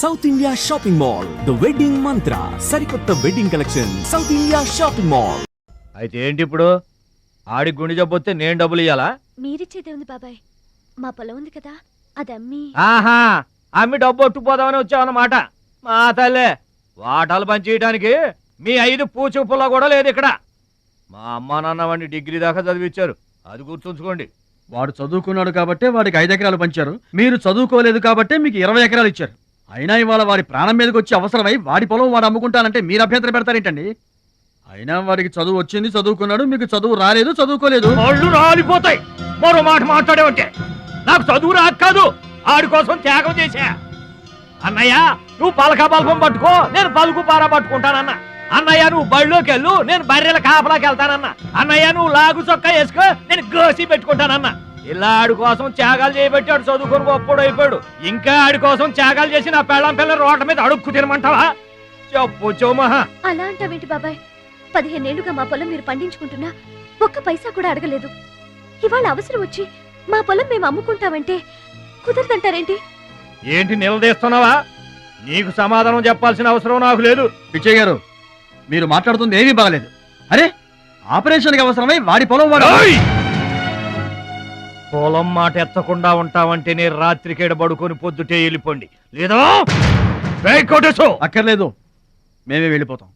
South India shopping mall the wedding మంత్ర సరికొత్త wedding collection south India shopping mall. అయితే ఏంటి ఇప్పుడు ఆడి గుండె జబ్బొస్తే నేను డబ్బులు ఇయ్యాలా? మీరిచ్చేదే ఉంది బాబాయ్, మా పొలం ఉంది కదా అది అమ్మి. ఆహా, అమ్మి డబ్బు ఒట్టుకుపోదామని వచ్చావన్నమాట. మా తల్లే వాటాలు పంచేయడానికి మీ 5 పూచు పుల్ల కూడా లేదు ఇక్కడ. మా అమ్మా నాన్న వాడిని డిగ్రీ దాకా చదివించారు, అది గుర్తుంచుకోండి. వాడు చదువుకున్నాడు కాబట్టే వాడికి 5 ఎకరాలు పంచారు, మీరు చదువుకోలేదు కాబట్టే మీకు 20 ఎకరాలు ఇచ్చారు. అయినా ఇవాళ వాడి ప్రాణం మీదకి వచ్చి అవసరమై వాడి పొలం వాడు అమ్ముకుంటానంటే మీరు అభ్యంతరం పెడతారేంటండి? అయినా వాడికి చదువు వచ్చింది, చదువుకున్నాడు, మీకు చదువు రాలేదు, చదువుకోలేదు. వాళ్ళు రాలిపోతాయి మరో మాట మాట్లాడేవంటే. నాకు చదువు రాక కాదు, ఆడి కోసం త్యాగం చేశా. అన్నయ్య నువ్వు పలక బల్పం పట్టుకో, నేను పలుకు పార పట్టుకుంటానన్నా. అన్నయ్య నువ్వు బళ్ళోకి వెళ్ళు, నేను బర్రెల కాపలాకి వెళ్తానన్నా. అన్నయ్య నువ్వు లాగు చొక్కా వేసుకో, నేను గోసి పెట్టుకుంటానన్నా. ఇలా ఆడి కోసం త్యాగాలు చేయబట్టి ఆడు చదువుకొని గొప్పడు అయిపోయాడు. ఇంకా ఆడి కోసం త్యాగాలు చేసి నా పెళ్ళం పిల్లల రోడ్ల మీద అడుక్కు తినమంటావా? చెప్పు చోమహా. అలా అంటావేంటి బాబాయ్? 15 ఏళ్లుగా మా పొలం మీరు పండించుకుంటున్నా ఒక్క పైసా కూడా అడగలేదు. ఇవాళ అవసరం వచ్చి మా పొలం మేము అమ్ముకుంటామంటే కుదరదంటారేంటి? ఏంటి నిలదీస్తున్నావా? నీకు సమాధానం చెప్పాల్సిన అవసరం నాకు లేదు. పిచ్చయ్య గారు, మీరు మాట్లాడుతుంది ఏమీ బాగలేదు. అరే, ఆపరేషన్కి అవసరమై వాడి పొలం వాడు. పొలం మాట ఎత్తకుండా ఉంటావంటే నేను రాత్రికేడ పడుకొని పొద్దుటే వెళ్ళిపోండి, లేదా అక్కర్లేదు, మేమే వెళ్ళిపోతాం.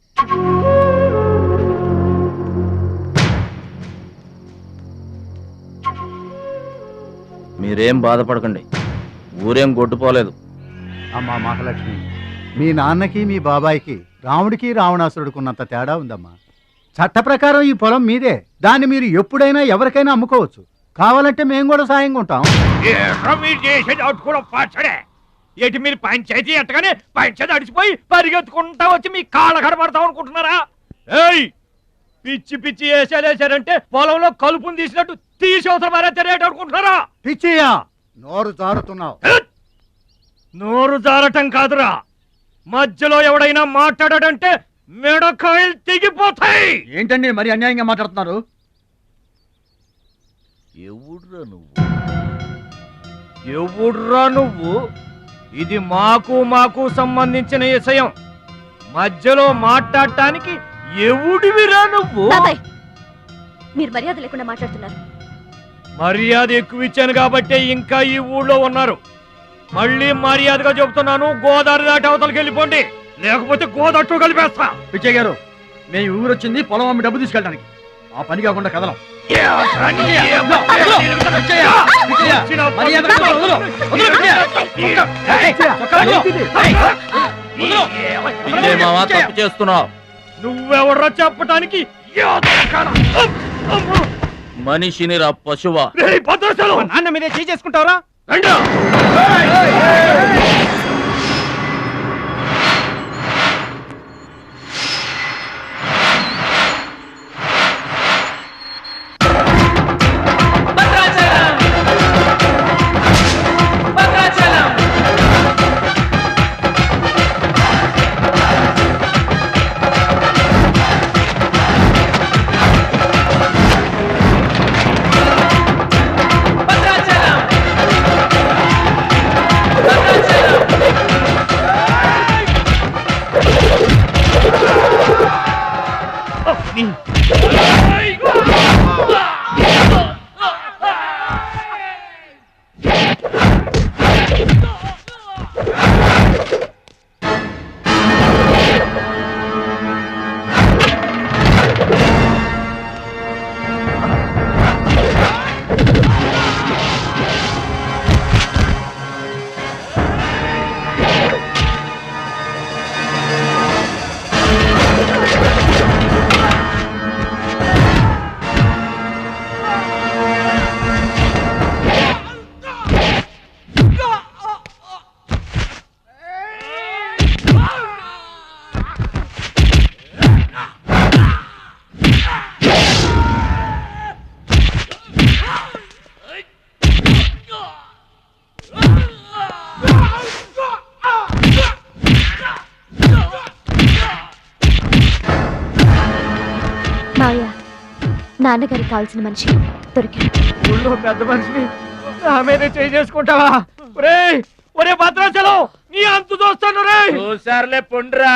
మీరేం బాధపడకండి, ఊరేం గొడ్డుపోలేదు. అమ్మా మహాలక్ష్మి, మీ నాన్నకి మీ బాబాయికి రాముడికి రావణాసురుడుకున్నంత తేడా ఉందమ్మా. చట్ట ప్రకారం ఈ పొలం మీదే, దాన్ని మీరు ఎప్పుడైనా ఎవరికైనా అమ్ముకోవచ్చు. కావాలంటే మేము కూడా సాయంగా ఉంటాం. ఏంటి మీరు పంచాయతీ ఎట్టగానే పంచాయతీ అడిచిపోయి పరిగెత్తుకుంటా వచ్చి మీ కాళ్ళ కడబడతాం అనుకుంటున్నారా? ఏయ్, పిచ్చి పిచ్చి వేసారంటే పొలంలో కలుపుని తీసినట్టు తీసి అవసరం మారేట అనుకుంటున్నారా? పిచ్చియా, నోరు జారుతున్నావు. నోరు జారటం కాదురా, మధ్యలో ఎవడైనా మాట్లాడాడంటే మెడకాయలు తెగిపోతాయి. ఏంటండి మరి అన్యాయంగా మాట్లాడుతున్నారు? ఎవడ్రా నువ్వు? ఇది మాకు సంబంధించిన విషయం. మధ్యలో మాట్లాడటానికి ఎవడివిరా నువ్వు? బాబాయ్, మీరు మర్యాద లేకుండా మాట్లాడుతున్నారు. మర్యాద ఎక్కువ ఇచ్చాను కాబట్టే ఇంకా ఈ ఊళ్ళో ఉన్నారు. మళ్ళీ మర్యాదగా చెబుతున్నాను, గోదావరి దాటి అవతలకి వెళ్ళిపోండి, లేకపోతే గోదట్టు కలిపేస్తా. పిచ్చయ్య గారు, మేము ఊరొచ్చింది పొలం అమ్మి డబ్బు తీసుకెళ్ళడానికి, ఆ పని కాకుండా కదలం. తప్పు చేస్తున్నావు. నువ్వెవరో చెప్పటానికి మనిషిని రా పశువా. నాన్న మీదే చేసుకుంటావరా? నాన్నగారికి కావాల్సిన మనిషి దొరికాడు. ఊళ్ళో పెద్ద మనిషిని నా మీద చేసుకుంటావా? ఒరే ఒరే భద్రాచలం, నీ అంతు చూస్తాను రే. చూసారులే పొండ్రా,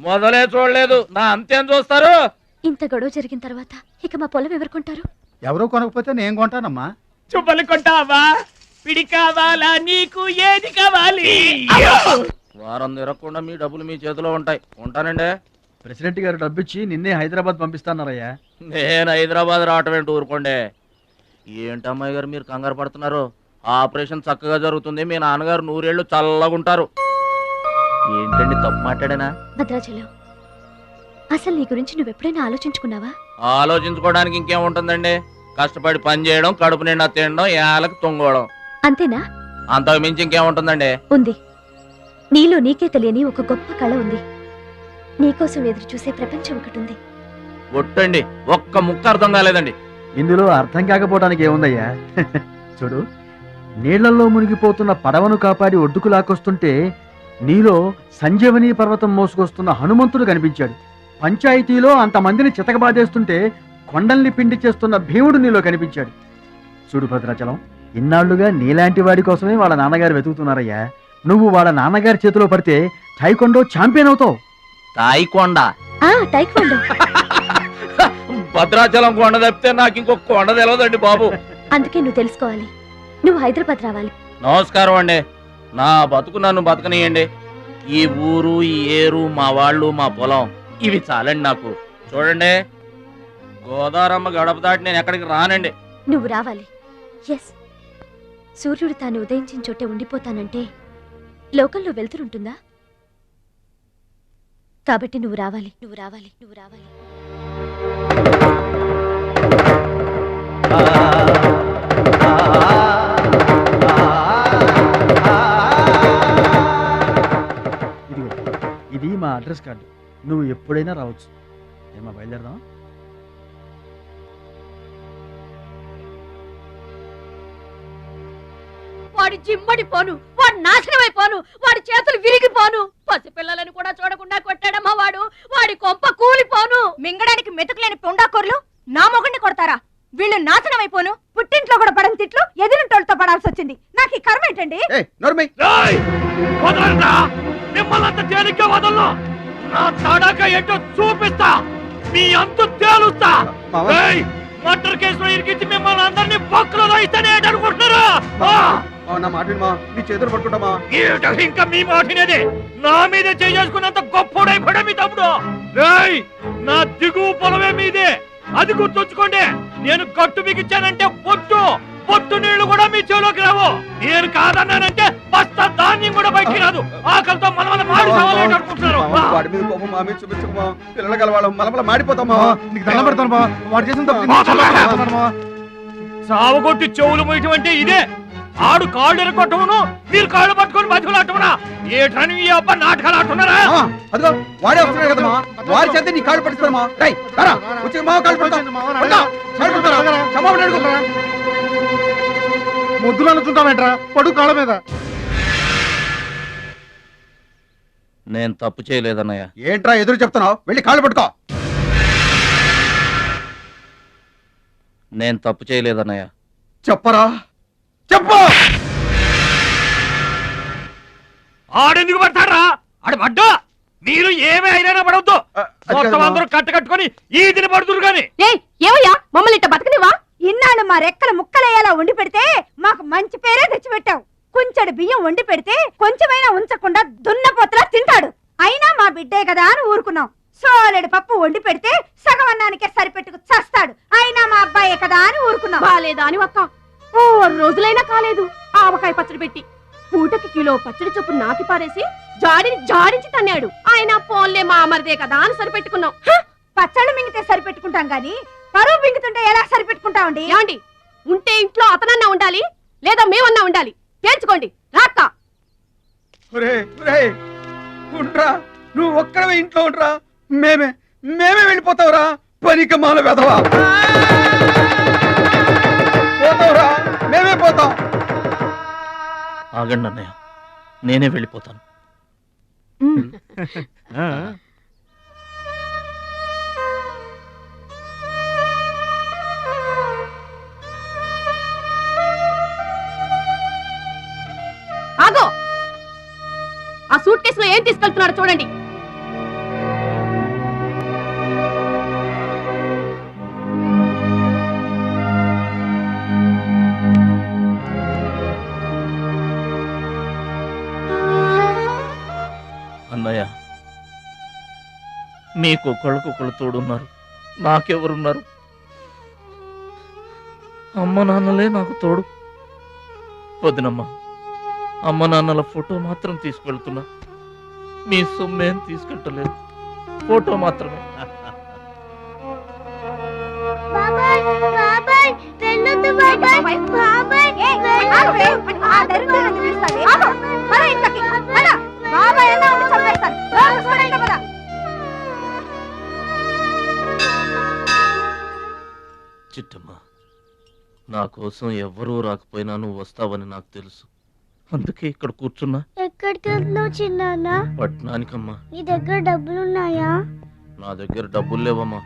మొదలే చూడలేదు, నా అంతేం చూస్తారు? ఇంత గొడవ జరిగిన తర్వాత ఇక మా పొలం ఎవరు కొంటారు? ఎవరో కొనకపోతే నేను కొంటానమ్మా. చుబ్బలు కొంటావా? పిడి కావాలా? నీకు ఏది కావాలి? వారం తిరగకుండా మీ డబ్బులు మీ చేతిలో ఉంటాయి. ఉంటానండి. ప్రెసిడెంట్ గారు డబ్బిచ్చి నిన్నే హైదరాబాద్ పంపిస్తాన్నారయ్యా. నేను హైదరాబాద్ రావటం ఏంటి, ఊరుకోండి. ఏంటి అమ్మాయి గారు మీరు కంగారు పడుతున్నారు? ఆపరేషన్ చక్కగా జరుగుతుంది, మీ నాన్నగారు 100 ఏళ్ళు చల్లగుంటారు. ఏంటండి తప్పు మాట్లాడానా? భద్రాచలం, అసలు నీ గురించి నువ్వెప్పుడైనా ఆలోచించుకున్నావా? ఆలోచించుకోవడానికి ఇంకేముంటుందండి, కష్టపడి పని చేయడం, కడుపు నిండా తినడం, ఏళ్ళకి తొంగోవడం, అంతేనా? అంతకు మించి ఇంకేముంటుందండి? ఉంది. నీలో నీకే తెలియని ఒక గొప్ప కళ ఉంది. నీకోసం ఎదురు చూసే ప్రపంచం ఒకటి ఉంది. ఒట్టండి, ఒక్క ముక్క అర్థం కాలేదండి. ఇందులో అర్థం కాకపోవడానికి ఏముందయ్యా? చూడు, నీళ్లలో మునిగిపోతున్న పడవను కాపాడి ఒడ్డుకు లాక్కొస్తుంటే నీలో సంజీవని పర్వతం మోసుకొస్తున్న హనుమంతుడు కనిపించాడు. పంచాయతీలో అంతమందిని చితకబాదేస్తుంటే కొండల్ని పిండి చేస్తున్న భీముడు నీలో కనిపించాడు. చూడు భద్రాచలం, ఇన్నాళ్లుగా నీలాంటి వాడి కోసమే వాళ్ళ నాన్నగారు వెతుకుతున్నారయ్యా. నువ్వు వాళ్ళ నాన్నగారి చేతిలో పడితే టైకొండో ఛాంపియన్ అవుతావు. తాయికొండ? టైక్వాండో. భద్రాచలం కొండ తప్పితే నాకు ఇంకొక కొండ తెలియదండి బాబు. అందుకే నువ్వు తెలుసుకోవాలి. నువ్వు హైదరాబాద్ రావాలి. నమస్కారం అండి, నా బతుకు నన్ను బతకనియండి. ఈ ఊరు, ఈ ఏరు, మా వాళ్ళు, మా పొలం, ఇవి చాలండి నాకు. చూడండి, గోదారమ్మ గడప దాటి నేను ఎక్కడికి రానండి. నువ్వు రావాలి. ఎస్, సూర్యుడు తాను ఉదయించిన చోటే ఉండిపోతానంటే లోకంలో వెళ్తురుంటుందా? కాబట్టి నువ్వు రావాలి, నువ్వు రావాలి, నువ్వు రావాలి. ఇది మా అడ్రస్ కార్డు. నువ్వు ఎప్పుడైనా రావచ్చు. ఏమా బయలుదేరదాం? వాడి జిమ్మడిపోను, వాడు నాశనమైపోను, వాడి చేతులు విరిగిపోను, పసిపిల్లలను కూడా చూడకుండా కొట్టాడమ్మా వాడు. వాడి కొంప కూలిపోను. మింగడానికి మెతుకులేని పొండాకొర్లు నా మొగుడిని కొడతారా? వీళ్ళు నాశనమైపోను. పుట్టింట్లో కూడా పడని తిట్లు ఎదిరింటోళ్ళతో పడాల్సి వచ్చింది. నాకు ఈ కర్మ ఏంటండి? రేయ్, వదలరా! మిమ్మల్ని అంత తేలిగ్గా వదలను. నా తడాక ఏంటో చూపిస్తా, మీ అంతు తేలుస్తా. రేయ్, మర్డర్ కేసులో ఇరికించి మిమ్మల్ని అందరినీ పక్కలో రాయిస్తానే అనుకుంటున్నారా? నా మాట నీ చేతులు పట్టుకుంటామా? ఇంకా మీ మాటినేది నా మీద చేసుకున్నంత గొప్పోడైపోయా మీ తమ్ముడు. రేయ్, నా దిగువ పొలమే మీదే, అది గుర్తుంచుకోండి. నేను కట్టు బిగించానంటే పొట్టు నీళ్లు కూడా మీ చెవులోకి రావు. నేను కాదన్నానంటే బస్తా ధాన్యం కూడా బయటికి రాదు. ఆకలితో మనమల మాడి సవాలేట అనుకుంటున్నారు. వాడి మీద కోపం మా మీద చూపించకమా, పిల్లల కలవాళ్ళం మలమల మాడిపోతామా. నీకు దండం పెడతాను బా. వాడు చేసిన తప్పు సావగొట్టి చెవులు మొయ్యటం అంటే ఇదే. ఆడు కాళ్ళు ఎరగొట్టమును, మీరు కాళ్ళు పట్టుకొని బతుకులాటమునా? ఏటని ఈ అబ్బా నాటకాలు ఆడుతున్నారా? అదిగో వాడే వస్తున్నాడు కదమ్మా, వాడి చేత నీ కాళ్ళు పట్టిస్తామా. వచ్చి మా కాళ్ళు పడతాం. ముద్దులు అనుకుంటామేంట్రా? పడు కాళ్ళ మీద. నేను తప్పు చేయలేదన్నయ్య. ఏంట్రా ఎదురు చెప్తున్నావు? వెళ్ళి కాళ్ళు పట్టుకో. నేను తప్పు చేయలేదన్నయ్య. చెప్పరా, చెప్పు. ఆడెందుకు పడతారా? ఆడు పడ్డా మీరు ఏమీ అయినా పడవద్దు. మొత్తం అందరూ కట్టుకొని ఈదిని పడుతురు గాని. ఏమయ్యా, మమ్మల్ని ఇట్ట బతకనివా? ఇన్నాళ్ళు మా రెక్కల ముక్కలయ్యేలా వండి పెడితే మాకు మంచి పేరే తెచ్చిపెట్టావు. కొంచెడు బియ్యం వండి పెడితే కొంచెమైనా ఉంచకుండా దున్నపోతలా తింటాడు. అయినా మా బిడ్డే కదా అని ఊరుకున్నాం. సోలెడు పప్పు వండి పెడితే సగం అన్నానికే సరిపెట్టుకు చస్తాడు. అయినా మా అబ్బాయే కదా అని ఊరుకున్నాం. బాలేదా అని ఒక్క 4 రోజులైనా కాలేదు ఆవకాయ పచ్చడి పెట్టి పూటకి కిలో పచ్చడి చొప్పు నాకి పారేసి జాడించి తన్నాడు. ఆయన పోన్లే మా అమర్దే కదా అని సరిపెట్టుకున్నాం. పచ్చళ్ళు మింగితే సరిపెట్టుకుంటాం గాని పరువు మింగుతుంటే ఎలా సరిపెట్టుకుంటామండి? ఏమండి, ఉంటే ఇంట్లో అతనన్నా ఉండాలి, లేదా మేమన్నా ఉండాలి. తేల్చుకోండి. రాక్క ఉండ్రా, నువ్వు ఒక్కడవే ఇంట్లో ఉండ్రా. మేమే వెళ్ళిపోతావురా. పనికి మాల వెధవా, పోతావురా. మేమే పోతాం. ఆగండి అన్నయ్య, నేనే వెళ్ళిపోతాను. ఆగో, ఆ సూట్ కేసులో ఏం తీసుకెళ్తున్నారో చూడండి. అన్నయ్య, మీకు ఒకళ్ళకొకళ్ళు తోడున్నారు, నాకెవరున్నారు? అమ్మ నాన్నలే నాకు తోడు. వదినమ్మా, అమ్మ నాన్నల ఫోటో మాత్రం తీసుకెళ్తున్నా, మీ సొమ్మేం తీసుకెళ్ళలేదు, ఫోటో మాత్రమే. చిట్టమ్మ, నా కోసం ఎవ్వరూ రాకపోయినా నువ్వు వస్తావని నాకు తెలుసు, అందుకే ఇక్కడ కూర్చున్నా. ఎక్కడికి వెళ్తున్నావు చిన్నాన్న? పట్నానికమ్మా. నీ దగ్గర డబ్బులున్నాయా? నా దగ్గర డబ్బులు లేవమ్మా.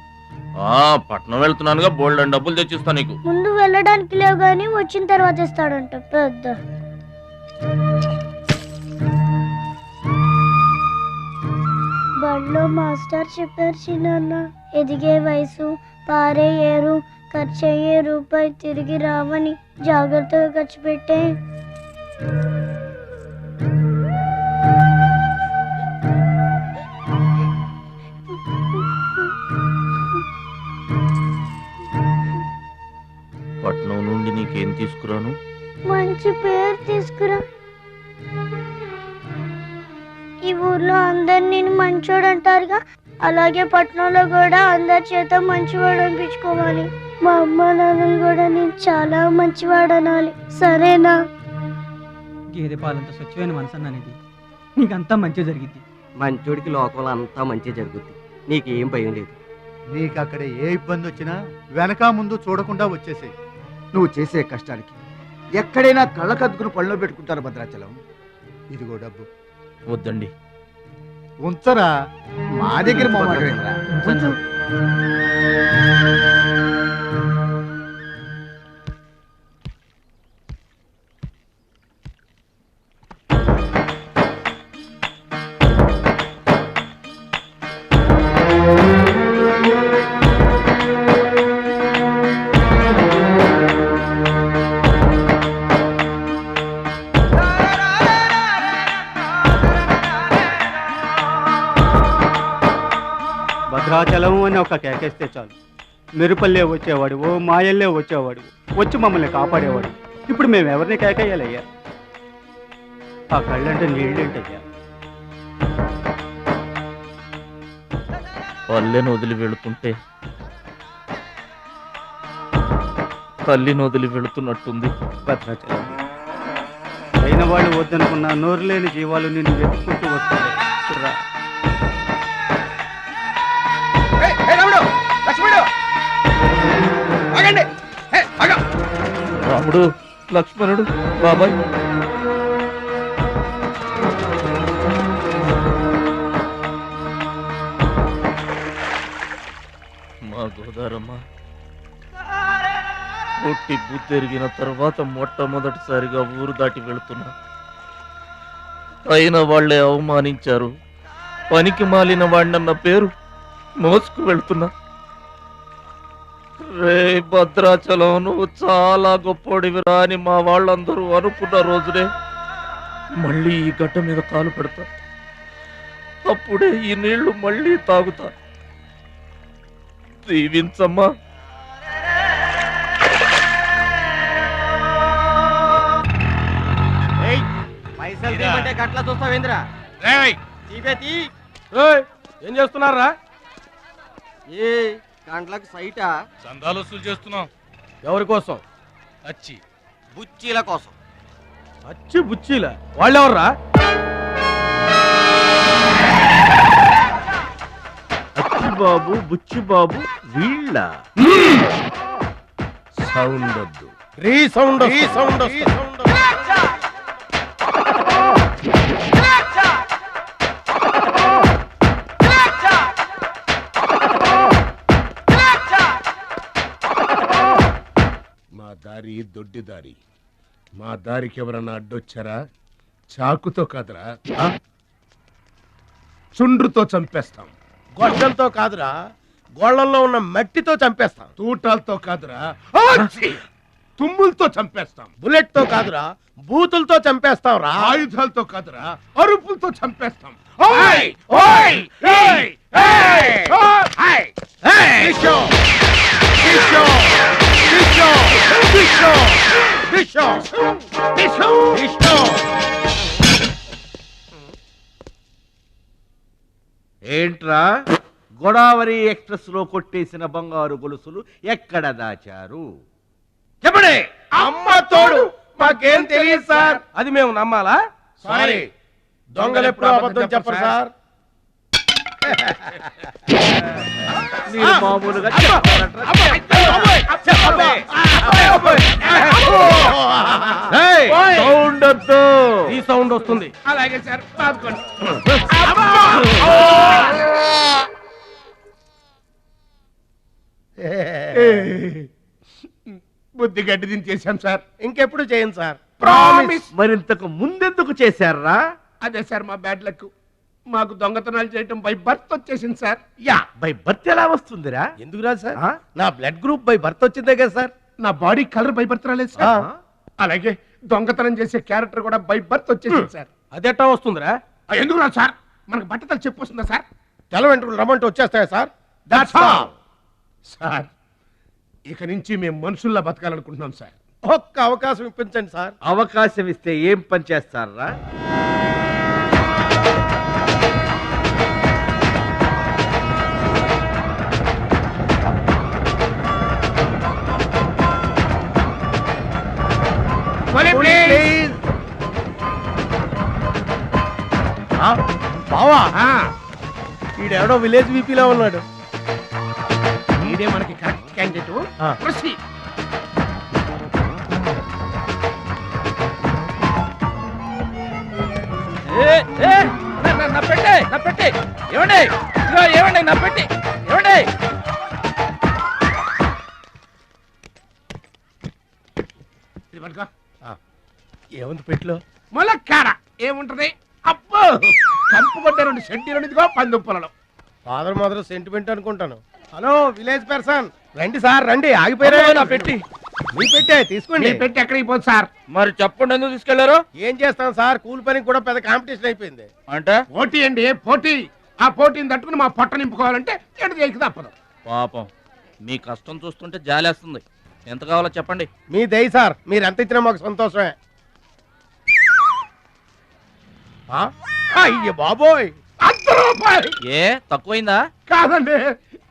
పట్నం వెళ్తున్నానుగా, బోల్డ్ అని డబ్బులు తెచ్చిస్తా నీకు. ముందు వెళ్ళడానికి లేవు గాని వచ్చిన తర్వాత ఇస్తాడంట పెద్ద. బడిలో మాస్టర్ చెప్పారు చిన్నాన్న, ఎదిగే వయసు, పారే ఏరు, ఖర్చయ్యే రూపాయి తిరిగి రావని, జాగ్రత్తగా ఖర్చు పెట్టే. పట్నం నుండి నీకేం తీసుకురాను? మంచి పేరు తీసుకురా. ఈ ఊర్లో అందరు నేను మంచోడు అంటారుగా, అలాగే పట్నంలో కూడా అందరి చేత మంచివాడు అనిపించుకోవాలి. మా అమ్మ నాన్నలు కూడా నేను చాలా మంచివాడు అనాలి, సరేనా? గేదె పాలంత స్వచ్ఛమైన మనసు అన్నది, నీకంతా మంచి జరిగింది. మంచోడికి లోకంలో అంతా మంచి జరుగుద్ది, నీకేం భయం లేదు. నీకు అక్కడ ఏ ఇబ్బంది వచ్చినా వెనక ముందు చూడకుండా వచ్చేసే. నువ్వు చేసే కష్టానికి ఎక్కడైనా కళ్ళకద్దుకుని పళ్ళలో పెట్టుకుంటారు భద్రాచలం. ఇదిగో డబ్బు. వద్దండి. ఉంచరా, మా దగ్గర మొహమాటమేంట్రా? ఉంచు. భద్రాచలం అని ఒక కేకేస్తే చాలు, మెరుపల్లే వచ్చేవాడు, ఓ మాయల్లే వచ్చేవాడు, వచ్చి మమ్మల్ని కాపాడేవాడు. ఇప్పుడు మేము ఎవరిని కేకేయాలయ్యా? ఆ కళ్ళంటే నీళ్ళేంటయ్యా? పల్లెను వదిలి వెళుతుంటే తల్లిని వదిలి వెళుతున్నట్టుంది. భద్రాచలం అయిన వాళ్ళు వద్దనుకున్న నోరు లేని జీవాలు నిన్ను వెతుక్కుంటూ వస్తాయి. చూడరా, రాముడు, లక్ష్మణుడు, బాబాయ్. మా గోదారమ్మ పుట్టి బుద్ధెరిగిన తర్వాత మొట్టమొదటిసారిగా ఊరు దాటి వెళుతున్నా. అయిన వాళ్లే అవమానించారు, పనికి మాలిన వాడినన్న పేరు మోసుకు వెళ్తున్నా. రే భద్రాచలం, నువ్వు చాలా గొప్పోడివిరా అని మా వాళ్ళందరూ అనుకున్న రోజునే మళ్ళీ ఈ గడ్డ మీద కాలు పెడతా. అప్పుడే ఈ నీళ్లు మళ్ళీ తాగుతా. దీవించమ్మా. గట్లా చూస్తావేంద్రా? ఏం చేస్తున్నారా? ఏ గంటలకు సైటా? చందాలు వసూలు చేస్తున్నాం. ఎవరి కోసం? అచ్చి బుచ్చీల కోసం. అచ్చి బుచ్చీల వాళ్ళెవర్రా? అచ్చి బాబు, బుచ్చి బాబు వీళ్ళ సౌండ్ వద్దు. రీసౌండ్ మా దారి దొడ్డి దారి. మా దారికి ఎవరన్నా అడ్డొచ్చారా? చాకుతో కదరా. చుండ్రుతో చంపేస్తాం. గొడ్డలతో కాదురా, గోళ్లలో ఉన్న మట్టితో చంపేస్తాం. తూటాలతో కాదురా, తుమ్ములతో చంపేస్తాం. బుల్లెట్ తో కాదురా, బూతులతో చంపేస్తాం రా. ఆయుధాలతో కాదురా, అరుపులతో చంపేస్తాం. ఏంట్రా గోదావరి ఎక్స్ప్రెస్ లో కొట్టేసిన బంగారు గొలుసులు ఎక్కడ దాచారు? చెప్పండి. అమ్మ తోడు మాకేం తెలియదు సార్. అది మేము నమ్మాలా? సారీ, దొంగలు ఎప్పుడు అబద్ధం చెప్పరు సార్. మీరు మామూలుగా సౌండ్ వద్దు. ఈ సౌండ్ వస్తుంది. అలాగే సార్, బాదుకోండి. బుద్ధి గడ్డి దించేశాం సార్. ఇంకెప్పుడు చేయండి సార్. ప్రామిస్. మరింతకు ముందెందుకు చేశారా? అదే సార్ మా బ్యాడ్ లక్. మాకు దొంగతనాలు చేయటం బై బర్త్ వచ్చేసింది సార్. యా, బై బర్త్ ఎలా వస్తుందిరా? ఎందుకు రాదు సార్? నా బ్లడ్ గ్రూప్ బై బర్త్ వచ్చిందే కదా సార్. నా బాడీ కలర్ బై బర్త్ రాలేదు సార్. అలాగే దొంగతనం చేసే క్యారెక్టర్ కూడా బై బర్త్ వచ్చేసింది సార్. అదెట్టా వస్తుందిరా? ఎందుకు రాదు సార్? మనకు బట్టతలు చెప్పు వస్తుందా సార్? తెల వెంట్రులు రమ్మంటే వచ్చేస్తాయా సార్? That's all sir. ఇక నుంచి మేము మనుషుల్లా బతకాలనుకుంటున్నాం సార్. ఒక్క అవకాశం ఇప్పించండి సార్. అవకాశం ఇస్తే ఏం పని చేస్తారా? బావా, ఈడెవడో విలేజ్ వీపీలో ఉన్నాడు. ఇదే మనకి కరెక్ట్ క్యాండిడేట్. ప్రొసీడ్. నా పెట్టే ఏమండి, ఏమండి నా పెట్టి ఏమండి. ఏముంది పెట్లో? ములక్కాడ ఏముంటది? అబ్బో, కంపు కొట్టే 2 సెంటీలు ఇదిగో పందుప్పలలో. ఫాదర్ మదర్ సెంటిమెంట్ అనుకుంటాను. హలో విలేజ్ పర్సన్, రండి సార్ రండి. ఆగిపోయారా? నా పెట్టి మీ పెట్టే తీసుకోండి. పెట్టి ఎక్కడికి పోదు సార్? మరి చెప్పండి, ఎందుకు తీసుకెళ్లారు? ఏం చేస్తాం సార్, కూలి పనికి కూడా పెద్ద కాంపిటీషన్ అయిపోయింది. అంటే పోటీ అండి, పోటీ. ఆ పోటీని తట్టుకుని మా పొట్ట నింపుకోవాలంటే ఎటు చేయక తప్పదు. పాపం, మీ కష్టం చూస్తుంటే జాలేస్తుంది. ఎంత కావాలో చెప్పండి. మీ దయ సార్, మీరు ఎంత ఇచ్చినా మాకు సంతోషమే. అయ్య బాబోయ్, ₹100. ఏ తక్కువైందా? కాదండి,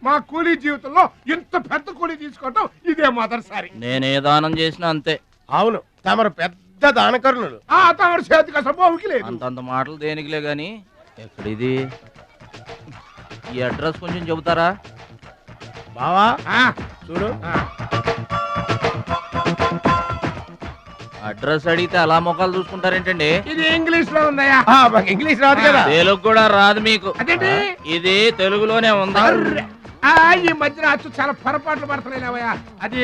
మా కూలీ జీవితంలో ఇంత పెద్ద కూలీ తీసుకోవటం ఇదే మొదటిసారి. నేనే దానం చేసినా అంతే. అవును, తమరు పెద్ద దానకరుణులు. తమరు చేతికి అసలు బావుకి లేదు. అంతంత మాటలు దేనికిలే గాని, ఎక్కడిది? ఈ అడ్రస్ కొంచెం చెబుతారా? బావా చూడు, అడ్రస్ అడిగితే అలా మొక్కలు చూసుకుంటారేంటండి? ఇది ఇంగ్లీష్ లో ఉందయ్యా. మాకు ఇంగ్లీష్ రాదు కదా. తెలుగు కూడా రాదు మీకు? అదేంటి? ఇది తెలుగులోనే ఉంది. ఈ మధ్యన అచ్చు చాలా పొరపాట్లు పడుతున్నాయివయ్యా. అది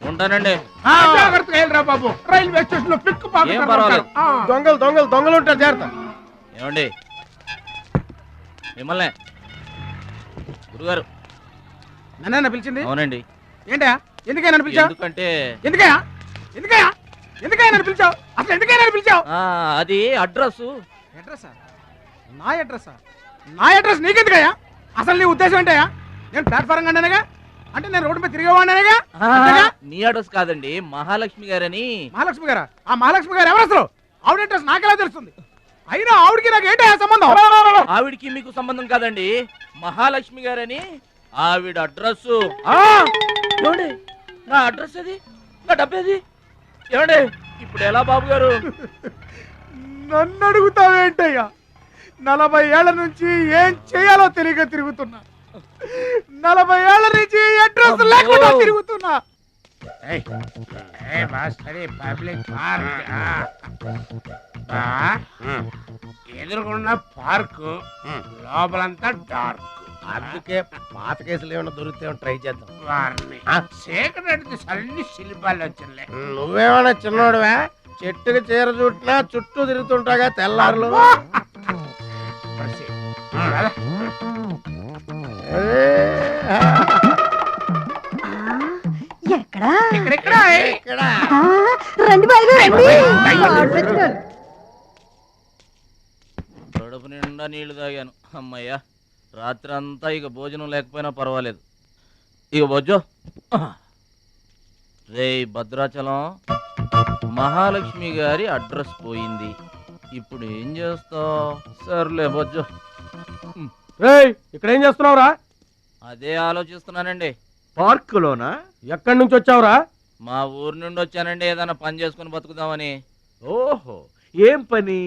ఉంటానండి. జాగ్రత్తగా వెళ్ళరా బాబు, రైల్వే స్టేషన్ లో పిక్ ఏం పర్వాలేదు. దొంగలు దొంగలు దొంగలు ఉంటారు, జాగ్రత్త. ఏమండి మిమ్మల్ని గురుగారు నన్న పిలిచింది? అవునండి. ఏంటా ఎందుకైనా నన్ను పిలిచావు? ఎందుకంటే ఎందుకయ్యా ఎందుకయ్యా ఎందుకయ్యా నన్ను పిలిచావు? అసలు ఎందుకైనా నన్ను పిలిచావు? అది అడ్రస్. అడ్రస్సా? నా అడ్రస్సా? నా అడ్రస్ నీకెందుకయ్యా? అసలు నీ ఉద్దేశం ఏంటయ్యా? నేను ప్లాట్ఫారం కండానగా, అంటే నేను రోడ్డు మీద తిరిగేవాడినగా. నీ అడ్రస్ కాదండి, మహాలక్ష్మి గారని. మహాలక్ష్మి గారా? ఆ మహాలక్ష్మి గారు ఎవరు అసలు? ఆవిడ అడ్రస్ నాకెలా తెలుస్తుంది? అయినా ఆవిడకి నాకు ఏంటయ్యా సంబంధం? ఆవిడికి మీకు సంబంధం కాదండి, మహాలక్ష్మి గారని ఆవిడ అడ్రస్. ఏమండి నా అడ్రస్ అది, నా డబ్బేది? ఏమండి ఇప్పుడు ఎలా బాబు గారు? నన్ను అడుగుతావేంటయ్యా? 40 ఏళ్ల నుంచి ఏం చేయాలో తెలియక తిరుగుతున్నా. 40 ఏళ్ల నుంచి అడ్రస్ లేకుండా తిరుగుతున్నా. ఎదురుకున్న పార్కు లోపలంతా డార్క్. అందుకే పాత కేసులు ఏమైనా దొరికితే ట్రై చేద్దాం. వారిని సేకరెడ్డి అన్ని శిల్పాలు వచ్చినాయి. నువ్వేమైనా చిన్నోడువా? చెట్టుకి చీర చుట్టినా చుట్టూ తిరుగుతుంటాగా తెల్లారులు. ఎక్కడా రండి బాయ్ రండి. కడుపు నిండా నీళ్లు తాగాను అమ్మయ్యా. రాత్రి అంతా ఇక భోజనం లేకపోయినా పర్వాలేదు. ఇక బొజ్జో. రే భద్రాచలం, మహాలక్ష్మి గారి అడ్రస్ పోయింది. ఇప్పుడు ఏం చేస్తావు? సర్లే బొజ్జో. రేయ్, ఇక్కడ ఏం చేస్తున్నావురా? అదే ఆలోచిస్తున్నానండి. పార్కులోనా? ఎక్కడి నుంచి వచ్చావురా? మా ఊరు నుండి వచ్చానండి, ఏదైనా పని చేసుకుని బతుకుదామని. ఓహో, ఏం పని?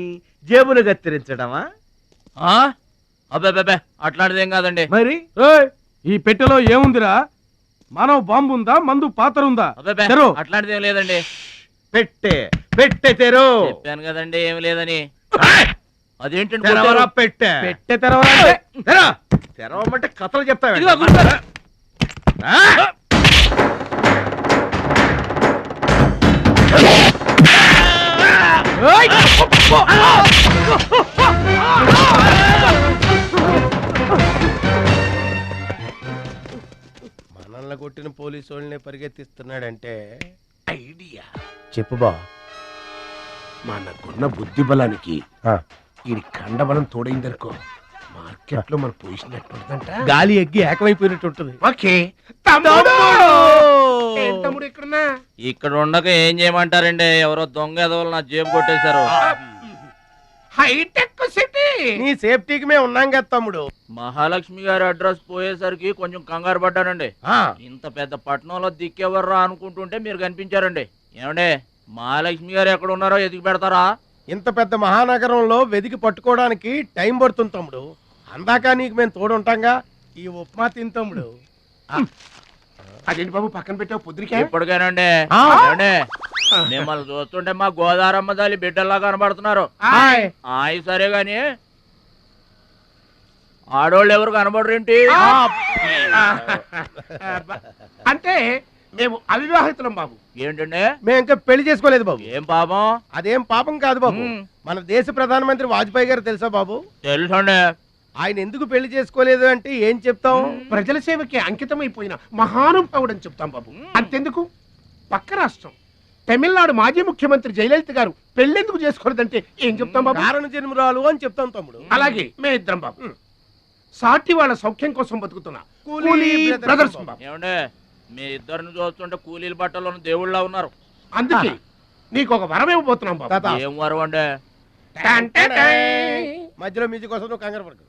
జేబులు కత్తిరించడమా? అబ్బే అట్లాంటిదేం కాదండి. మరి ఈ పెట్టెలో ఏముందిరా? మానవ బాంబు ఉందా? మందు పాత్ర ఉందా? అబ్బే అట్లాంటిదేం లేదండి. పెట్టే తెరు. చెప్పాను కదండి ఏమి లేదని. అదేంటండి తెరవరా పెట్టే. పెట్టె తెరవరా? తెరవమంటే కథలు చెప్తావా? ఇదిగో గురుగారు. మనల్ని కొట్టిన పోలీసు వాళ్ళని పరిగెత్తిస్తున్నాడంటే ఐడియా చెప్పు బా. మనకున్న బుద్ధి బలానికి ఈ కండబలం తోడైందనుకో, మార్కెట్ లో మన పొజిషన్ ఎట్టుంటుందంట, గాలి ఎగ్గి ఏకమైపోయినట్టు ఉంటుంది. ఓకే తమ్ముడు ఇక్కడున్నా ఇక్కడ ఉండక ఏం చేయమంటారండి? ఎవరో దొంగ ఎదవలు నా జేబు కొట్టేశారు. హైటెక్ సిటీ, నీ సేఫ్టీకి మేము ఉన్నాం కదా తమ్ముడు. మహాలక్ష్మి గారి అడ్రస్ పోయేసరికి కొంచెం కంగారు పడ్డానండి. ఇంత పెద్ద పట్టణంలో దిక్కెవర్రా అనుకుంటుంటే మీరు కనిపించారండి. ఏమండే, మహాలక్ష్మి గారు ఎక్కడ ఉన్నారో ఎదిగి పెడతారా? ఇంత పెద్ద మహానగరంలో వెతికి పట్టుకోవడానికి టైం పడుతుంది తమ్ముడు. అందాక నీకు మేము తోడుంటాంగా. ఈ ఉప్మా తిని తమ్ముడు. అదేంటి బాబు పక్కన పెట్టావు పొద్దురికే? ఇప్పటికేనండి. ఏమండే, మిమ్మల్ని చూస్తుంటే మా గోదారమ్మ తల్లి బిడ్డల్లా కనబడుతున్నారు. ఆయి సరే గాని ఆడోళ్ళు ఎవరు కనబడరేంటి? అంటే మేము అవివాహితులం బాబు. ఏంటండి? మేము ఇంకా పెళ్లి చేసుకోలేదు బాబు. ఏం పాపం? అదేం పాపం కాదు బాబు. మన దేశ ప్రధానమంత్రి వాజ్పేయి గారు తెలుసా బాబు? తెలుసండి. ఆయన ఎందుకు పెళ్లి చేసుకోలేదు అంటే ఏం చెప్తాం? ప్రజల సేవకి అంకితమైపోయిన మహానుభావుడు అని చెప్తాం బాబు. అంతెందుకు, పక్క రాష్ట్రం తమిళనాడు మాజీ ముఖ్యమంత్రి జయలలిత గారు పెళ్ళెందుకు చేసుకోలేదంటే ఏం చెప్తాం బాబు? కారణ జన్మరాలు అని చెప్తాం తమ్ముడు. అలాగే మే ఇద్దరం బాబు సాటి వాళ్ళ సౌఖ్యం కోసం బతుకుతున్నా కూలీ బ్రదర్స్ బాబు. ఏమండే, మీ ఇద్దరిని చూస్తుంటే కూలీల బట్టలో దేవుళ్ళ ఉన్నారు. అందుకే నీకు ఒక వరం ఇవ్వబోతున్నాం బాబు. ఏం వరం అండి? మధ్యలో మ్యూజిక్ కోసం నువ్వు కంగారు పడకు.